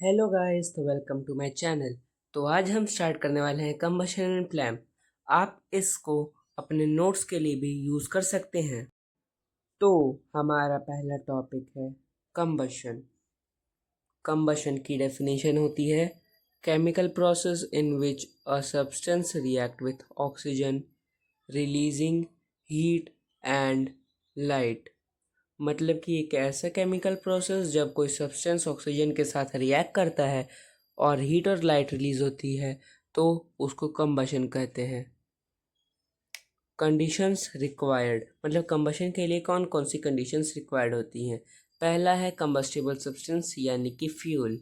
Hello guys, तो welcome to my channel. तो आज हम स्टार्ट करने वाले हैं कंबशन एंड फ्लेम। आप इसको अपने नोट्स के लिए भी यूज़ कर सकते हैं। तो हमारा पहला टॉपिक है कंबशन। कंबशन की डेफिनेशन होती है chemical process in which a substance react with oxygen releasing heat and light. मतलब कि एक ऐसा केमिकल प्रोसेस जब कोई सब्सटेंस ऑक्सीजन के साथ रिएक्ट करता है और हीट और लाइट रिलीज होती है तो उसको कंबशन कहते हैं। कंडीशंस रिक्वायर्ड, मतलब कंबशन के लिए कौन कौन सी कंडीशंस रिक्वायर्ड होती हैं। पहला है कंबस्टिबल सब्सटेंस यानी कि फ्यूल।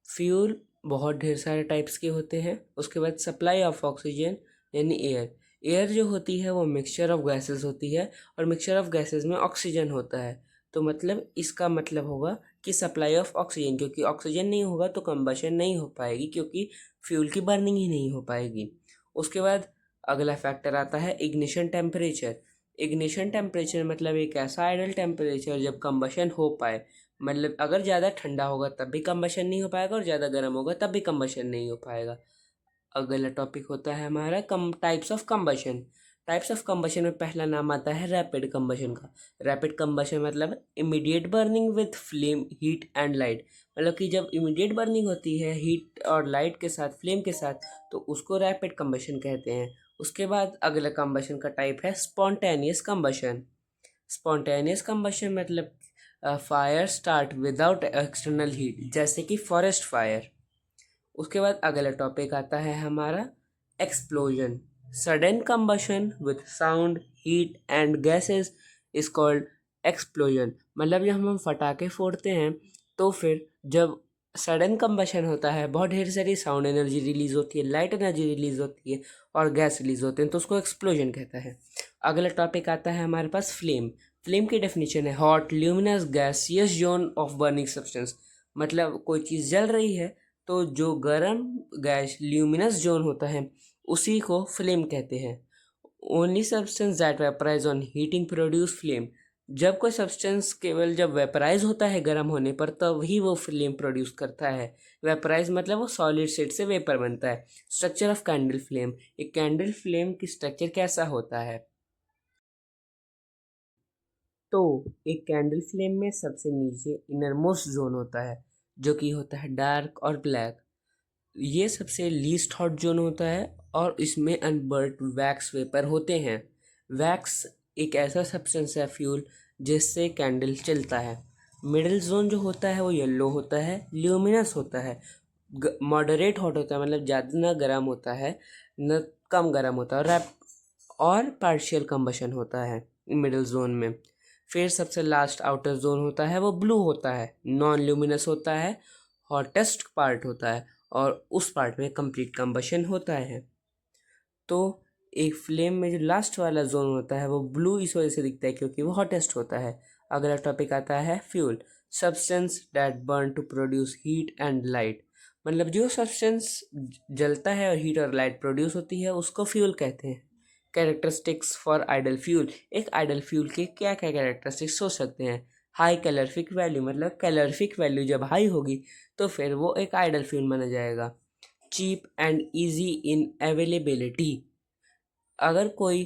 फ्यूल बहुत ढेर सारे टाइप्स के होते हैं। उसके बाद सप्लाई ऑफ ऑक्सीजन यानी एयर। एयर जो होती है वो मिक्सचर ऑफ गैसेस होती है और मिक्सचर ऑफ गैसेस में ऑक्सीजन होता है। तो मतलब इसका मतलब होगा कि सप्लाई ऑफ ऑक्सीजन, क्योंकि ऑक्सीजन नहीं होगा तो कंबशन नहीं हो पाएगी, क्योंकि फ्यूल की बर्निंग ही नहीं हो पाएगी। उसके बाद अगला फैक्टर आता है इग्निशन टेम्परेचर। इग्निशन टेम्परेचर मतलब एक ऐसा आइडल टेम्परेचर जब कंबशन हो पाए। मतलब अगर ज़्यादा ठंडा होगा तब भी कंबशन नहीं हो पाएगा और ज़्यादा गर्म होगा तब भी कंबशन नहीं हो पाएगा। अगला टॉपिक होता है हमारा कम types of combustion. Types of combustion में पहला नाम आता है रैपिड कंबशन का। रैपिड कंबशन मतलब immediate burning with flame heat and light. मतलब कि जब इमीडिएट बर्निंग होती है हीट और लाइट के साथ, फ्लेम के साथ, तो उसको रैपिड कंबशन कहते हैं। उसके बाद अगला कंबशन का टाइप है स्पॉन्टेनियस कंबशन। स्पॉन्टेनियस कंबशन मतलब fire start without external heat, जैसे कि फॉरेस्ट फायर। उसके बाद अगला टॉपिक आता है हमारा explosion. Sudden combustion with sound heat and gases is called explosion. मतलब जब हम फटाके फोड़ते हैं तो फिर जब सडन कंबशन होता है, बहुत ढेर सारी साउंड एनर्जी रिलीज होती है, लाइट एनर्जी रिलीज होती है और गैस रिलीज होते हैं, तो उसको एक्सप्लोजन कहता है। अगला टॉपिक आता है हमारे पास फ्लेम। फ्लेम की डेफिनेशन है hot luminous gaseous zone of burning substance. मतलब कोई चीज़ जल रही है तो जो गर्म गैस ल्यूमिनस जोन होता है उसी को फ्लेम कहते हैं। Only substance that vaporise on heating produce flame. जब कोई सब्सटेंस केवल जब वेपराइज होता है गर्म होने पर तब ही वो फ्लेम प्रोड्यूस करता है। वेपराइज मतलब वो सॉलिड स्टेट से वेपर बनता है। Structure of candle flame. एक कैंडल फ्लेम की स्ट्रक्चर कैसा होता है? तो एक कैंडल फ्लेम में सबसे नीचे इनरमोस्ट जोन होता है जो कि होता है डार्क और ब्लैक। ये सबसे लीस्ट हॉट जोन होता है और इसमें अनबर्ट वैक्स वेपर होते हैं। वैक्स एक ऐसा सब्सटेंस है फ्यूल जिससे कैंडल चलता है। मिडिल जोन जो होता है वो येलो होता है, ल्यूमिनस होता है, मॉडरेट हॉट होता है, मतलब ज़्यादा ना गर्म होता है न कम गर्म होता है, और पार्शियल कंबशन होता है मिडिल जोन में। फिर सबसे लास्ट आउटर जोन होता है वो ब्लू होता है, नॉन ल्यूमिनस होता है, हॉटेस्ट पार्ट होता है और उस पार्ट में कंप्लीट कंबशन होता है। तो एक फ्लेम में जो लास्ट वाला जोन होता है वो ब्लू इस वजह से दिखता है क्योंकि वो हॉटेस्ट होता है। अगला टॉपिक आता है fuel. Substance that burn to produce heat and light. मतलब जो सब्सटेंस जलता है और हीट और लाइट प्रोड्यूस होती है उसको फ्यूल कहते हैं। Characteristics for ideal fuel. एक आइडल फ्यूल के क्या क्या कैरेक्टरिस्टिक्स हो सकते हैं? हाई कैलोरीफिक वैल्यू, मतलब कैलोरीफिक वैल्यू जब हाई होगी तो फिर वो एक आइडल फ्यूल माना जाएगा। Cheap and easy in availability. अगर कोई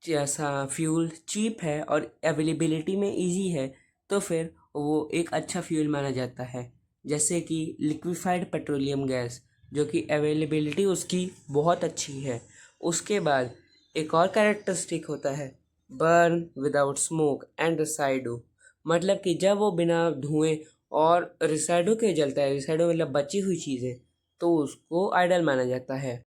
जैसा फ्यूल चीप है और अवेलेबिलिटी में इजी है तो फिर वो एक अच्छा फ्यूल माना जाता है। जैसे कि लिक्विफाइड पेट्रोलियम गैस, जो कि अवेलेबिलिटी उसकी बहुत अच्छी है। उसके बाद एक और कैरेक्टरिस्टिक होता है बर्न विदाउट स्मोक एंड रिसाइडो। मतलब कि जब वो बिना धुएं और रिसाइडो के जलता है, रिसाइडो मतलब बची हुई चीज़ें, तो उसको आइडल माना जाता है।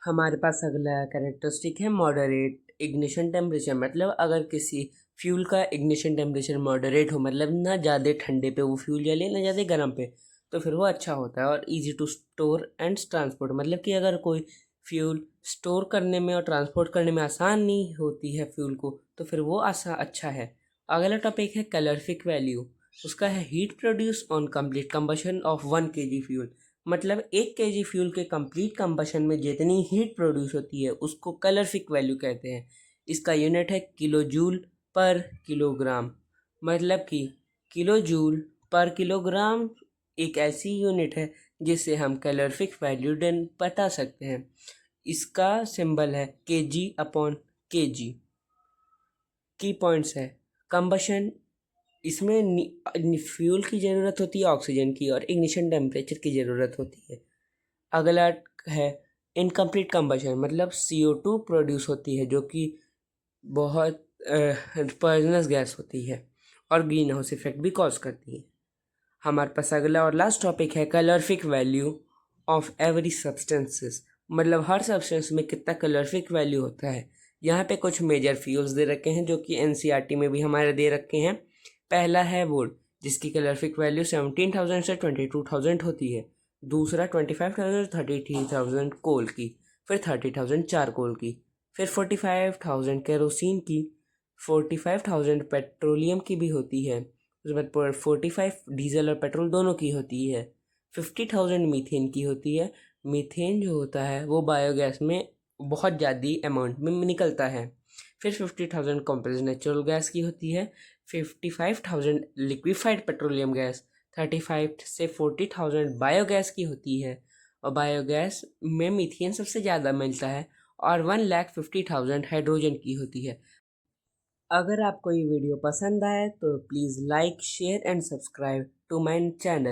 हमारे पास अगला कैरेक्टरिस्टिक है मॉडरेट इग्निशन टेम्परेचर। मतलब अगर किसी फ्यूल का इग्निशन टेम्परेचर मॉडरेट हो, मतलब ना ज़्यादा ठंडे पे वो फ्यूल जले ना ज़्यादा गर्म पे, तो फिर वो अच्छा होता है। और easy to store and transport, मतलब कि अगर कोई फ्यूल स्टोर करने में और ट्रांसपोर्ट करने में आसान नहीं होती है फ्यूल को, तो फिर वो अच्छा है। अगला टॉपिक है कैलोरीफिक वैल्यू। उसका है heat produce on complete combustion of 1 kg fuel. मतलब 1 kg फ्यूल के कंप्लीट कंबशन में जितनी हीट प्रोड्यूस होती है उसको कैलोरीफिक वैल्यू कहते हैं। इसका यूनिट है किलो जूल पर किलोग्राम। मतलब कि किलो जूल पर किलोग्राम एक ऐसी यूनिट है जिससे हम कैलोरीफिक वैल्यू बता सकते हैं। इसका सिंबल है kg/kg। की पॉइंट्स है कंबशन, इसमें फ्यूल की ज़रूरत होती है, ऑक्सीजन की, और इग्निशन टेम्परेचर की ज़रूरत होती है। अगला है इनकम्प्लीट कंबशन, मतलब CO2 प्रोड्यूस होती है जो कि बहुत पॉइजनस गैस होती है और ग्रीन हाउस इफेक्ट भी कॉज करती है। हमारे पास अगला और लास्ट टॉपिक है calorific value of every substances, मतलब हर सब्सटेंस में कितना कैलोरीफिक वैल्यू होता है। यहाँ पे कुछ मेजर फ्यूल्स दे रखे हैं जो कि NCERT में भी हमारे दे रखे हैं। पहला है वुड, जिसकी कैलोरीफिक वैल्यू 17,000 से 22,000 होती है। दूसरा 25,000 से 33,000 कोल की, फिर 30,000 चारकोल की, फिर 45,000 केरोसिन की, 45,000 पेट्रोलियम की भी होती है। उसके बाद पर 45 डीजल और पेट्रोल दोनों की होती है। 50,000 मीथेन की होती है। मीथेन जो होता है वो बायोगैस में बहुत ज़्यादा अमाउंट में निकलता है। फिर 50,000 कंप्रेस्ड नेचुरल गैस की होती है। 55,000 लिक्विफाइड पेट्रोलियम गैस, 35 से 40,000 बायोगैस की होती है, और बायोगैस में मीथेन सबसे ज़्यादा मिलता है, और 1,50,000 हाइड्रोजन की होती है। अगर आपको ये वीडियो पसंद आए तो please like, share and subscribe to my channel.